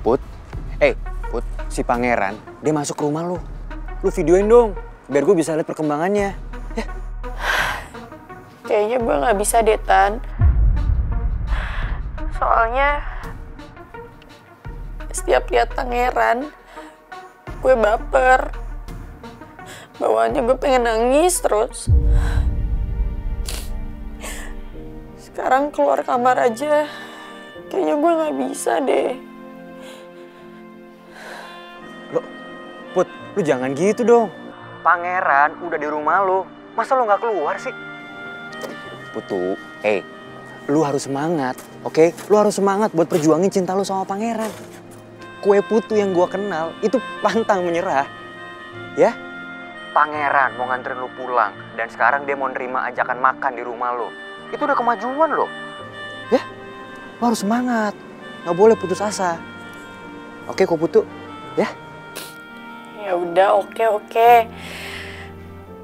Put, Put, si pangeran, dia masuk ke rumah lu. Lu videoin dong, biar gue bisa lihat perkembangannya. Ya. Kayaknya gue nggak bisa deh, Tan. Soalnya setiap lihat pangeran, gue baper. Bawaannya gue pengen nangis terus. Sekarang keluar kamar aja, kayaknya gue nggak bisa deh. Put, lu jangan gitu dong. Pangeran udah di rumah lu, masa lu nggak keluar sih? Putu, lu harus semangat, oke? Lu harus semangat buat perjuangin cinta lu sama pangeran. Kue Putu yang gua kenal itu pantang menyerah, ya? Pangeran mau nganterin lu pulang, dan sekarang dia mau nerima ajakan makan di rumah lu. Itu udah kemajuan lo, ya? Lu harus semangat, nggak boleh putus asa. Oke, kok Putu, ya? Ya udah, oke.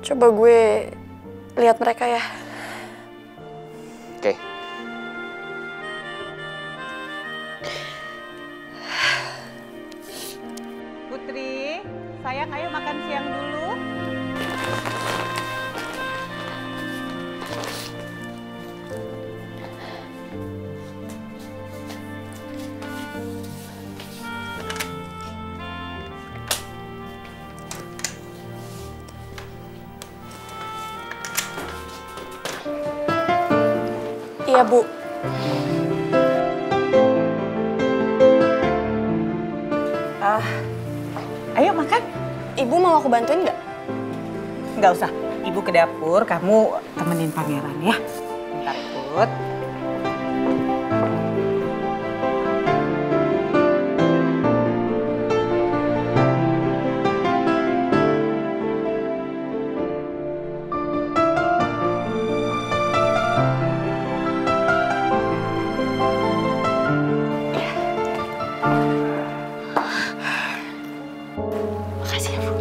Coba gue lihat mereka ya. Oke. Putri, sayang ayo makan siang dulu. Iya, Bu. Ayo makan. Ibu mau aku bantuin nggak? Nggak usah, ibu ke dapur, kamu temenin pangeran ya. Bentar, Put. Makasih ya, Bu.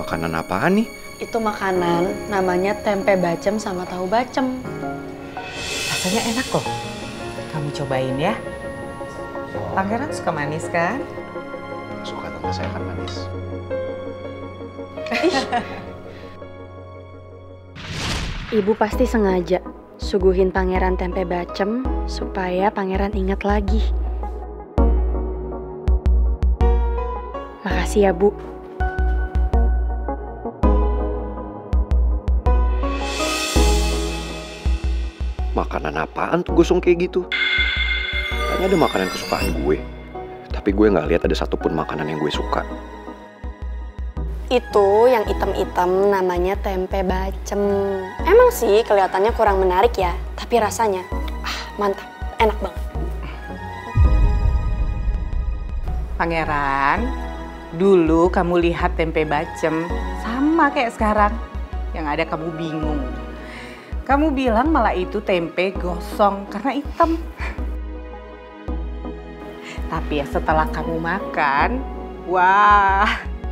Makanan apaan nih? Itu makanan namanya tempe bacem sama tahu bacem. Rasanya enak kok. Kamu cobain ya. Pangeran suka manis kan? Suka, tante, saya kan manis. Ibu pasti sengaja suguhin pangeran tempe bacem supaya pangeran ingat lagi. Makasih ya, Bu. Makanan apaan tuh gosong kayak gitu? Kayaknya ada makanan kesukaan gue. Tapi gue nggak lihat ada satupun makanan yang gue suka. Itu yang item-item namanya tempe bacem. Emang sih kelihatannya kurang menarik ya, tapi rasanya mantap, enak banget. Pangeran, dulu kamu lihat tempe bacem sama kayak sekarang. Yang ada kamu bingung. Kamu bilang malah itu tempe gosong karena hitam. Tapi ya setelah kamu makan, wah,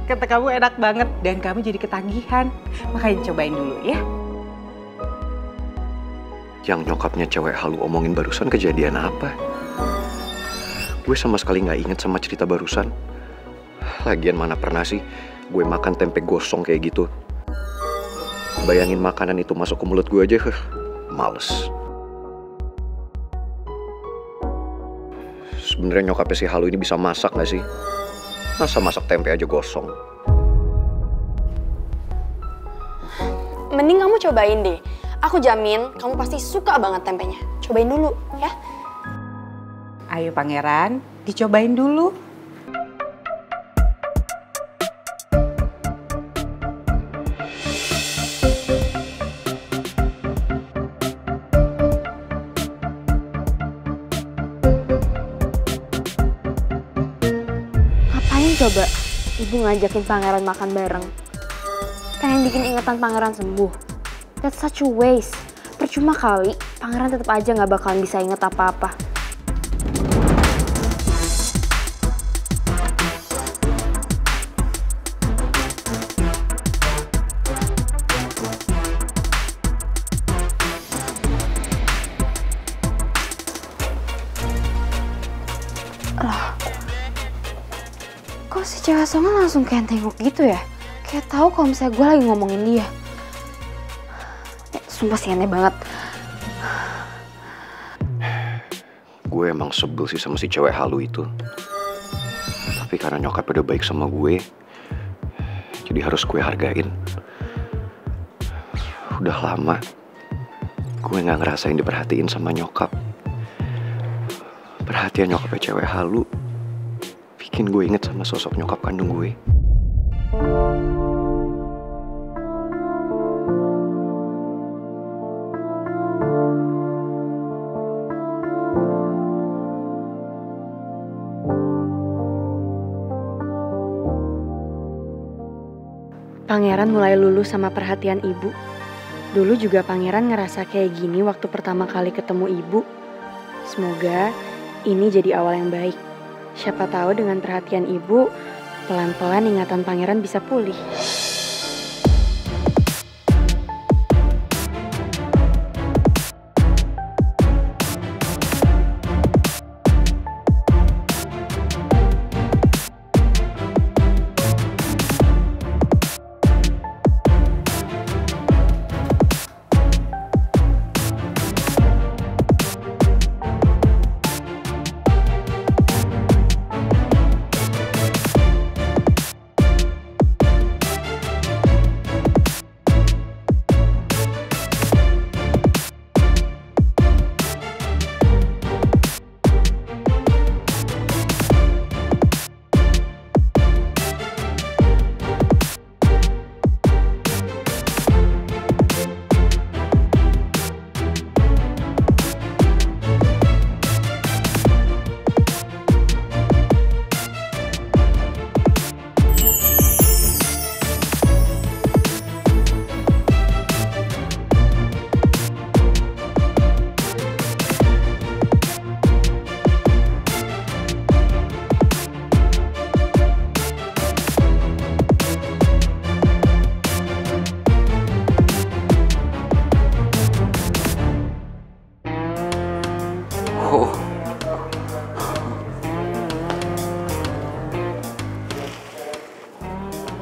kata kamu enak banget dan kamu jadi ketagihan. Makanya cobain dulu ya. Yang nyokapnya cewek halu omongin barusan kejadian apa? Gue sama sekali nggak inget sama cerita barusan. Lagian mana pernah sih gue makan tempe gosong kayak gitu. Bayangin makanan itu masuk ke mulut gue aja, males. Sebenarnya nyokapnya si halu ini bisa masak nggak sih? Masa masak tempe aja gosong? Mending kamu cobain deh. Aku jamin kamu pasti suka banget tempenya. Cobain dulu ya. Ayo Pangeran, dicobain dulu. Ngapain coba ibu ngajakin pangeran makan bareng? pengen bikin ingatan pangeran sembuh. That's such a waste. Percuma kali, pangeran tetap aja nggak bakalan bisa inget apa-apa. Kok si cewek asongan langsung kayak tengok gitu ya? Kayak tahu kalau misalnya gue lagi ngomongin dia. Sumpah sih aneh banget. Gue emang sebel sih sama si cewek halu itu. Tapi karena nyokap udah baik sama gue, jadi harus gue hargain. Udah lama gue gak ngerasain diperhatiin sama nyokap. Perhatian nyokapnya cewek halu bikin gue inget sama sosok nyokap kandung gue. Pangeran mulai luluh sama perhatian ibu. Dulu juga pangeran ngerasa kayak gini waktu pertama kali ketemu ibu. Semoga ini jadi awal yang baik. Siapa tahu dengan perhatian ibu, pelan-pelan ingatan pangeran bisa pulih.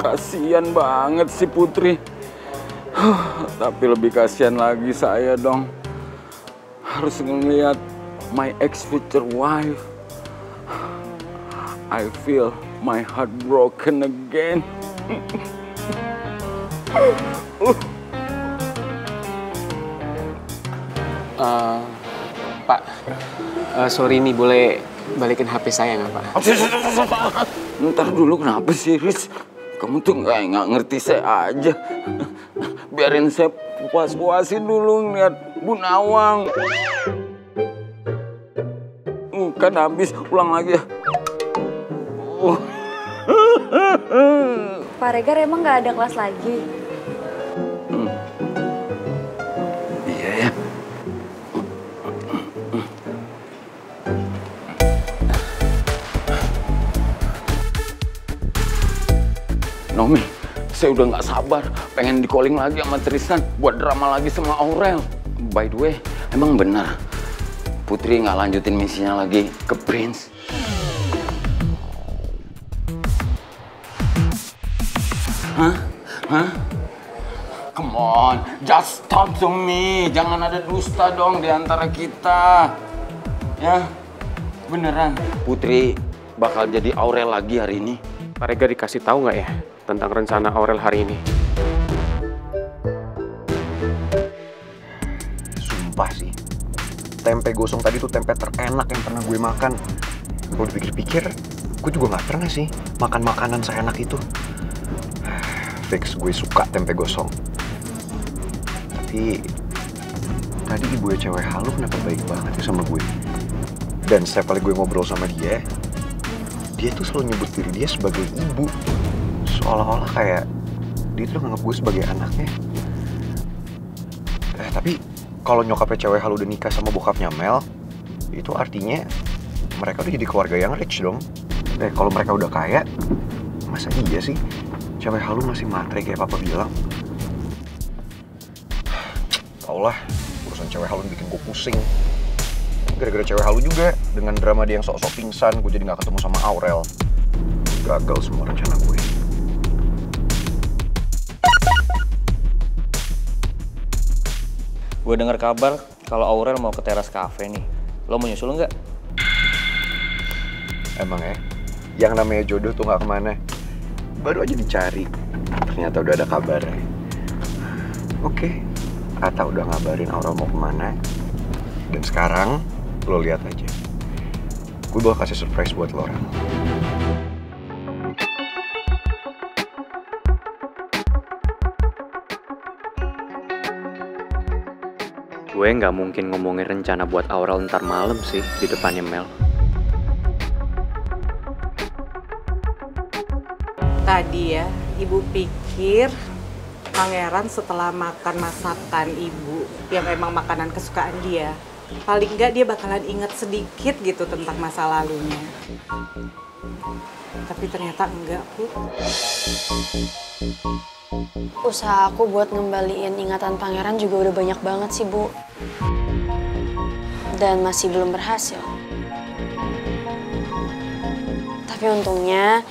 Kasian banget si Putri. Tapi lebih kasihan lagi saya dong. Harus ngeliat my ex future wife. I feel my heart broken again. Pak, sorry nih, boleh balikin HP saya nggak, Pak? Ntar dulu, kenapa sih, Riz? Kamu tuh nggak ngerti saya aja. Biarin saya puas-puasin dulu ngeliat Bu Nawang. Kan habis, ulang lagi ya. Pak Regar emang nggak ada kelas lagi? Iya ya. Nomi, saya udah nggak sabar, pengen di-calling lagi sama Tristan buat drama lagi sama Aurel. By the way, emang benar Putri nggak lanjutin misinya lagi ke Prince? Hah? Come on, just talk to me. Jangan ada dusta dong di antara kita. Ya, beneran. Putri bakal jadi Aurel lagi hari ini. Pak Regar dikasih tahu nggak ya tentang rencana Aurel hari ini? Sumpah sih, tempe gosong tadi tuh tempe terenak yang pernah gue makan. Kalau dipikir-pikir, gue juga nggak pernah sih makan makanan seenak itu. Fix gue suka tempe gosong. Tapi tadi ibu cewek halu kenapa baik banget ya sama gue. Dan setiap kali gue ngobrol sama dia tuh selalu nyebut diri dia sebagai ibu. Seolah-olah kayak Dia tuh nganggap gue sebagai anaknya. Tapi kalau nyokapnya cewek halu udah nikah sama bokapnya Mel, itu artinya mereka udah jadi keluarga yang rich dong. Kalau mereka udah kaya, masa iya sih cewek halu masih matre kayak papa bilang? Tau lah, urusan cewek halu bikin gue pusing. Gara-gara cewek halu juga, dengan drama dia yang sok-sok pingsan, gue jadi gak ketemu sama Aurel. Gagal semua rencana gue. Gue dengar kabar kalau Aurel mau ke teras cafe nih. Lo mau nyusul nggak? Emang ya, yang namanya jodoh tuh gak kemana. Baru aja dicari, ternyata udah ada kabarnya. Oke, Ata udah ngabarin Aurel mau kemana. Dan sekarang, lo lihat aja. Gue bakal kasih surprise buat lo, Ren. Gue nggak mungkin ngomongin rencana buat Aurel ntar malam sih di depannya Mel. Tadi ya, ibu pikir Pangeran setelah makan masakan ibu yang emang makanan kesukaan dia, paling nggak dia bakalan inget sedikit gitu tentang masa lalunya. Tapi ternyata enggak, Bu. Usaha aku buat ngembaliin ingatan Pangeran juga udah banyak banget sih, Bu. Dan masih belum berhasil. Tapi untungnya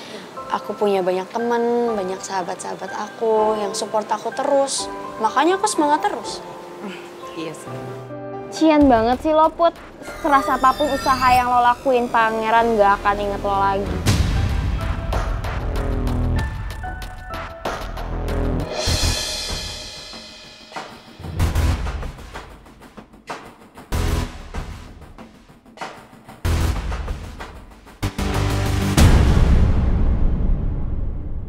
aku punya banyak temen, banyak sahabat-sahabat aku yang support aku terus. Makanya aku semangat terus. Iya sih. Cian banget sih lo, Put. Keras apapun usaha yang lo lakuin, Pangeran gak akan inget lo lagi.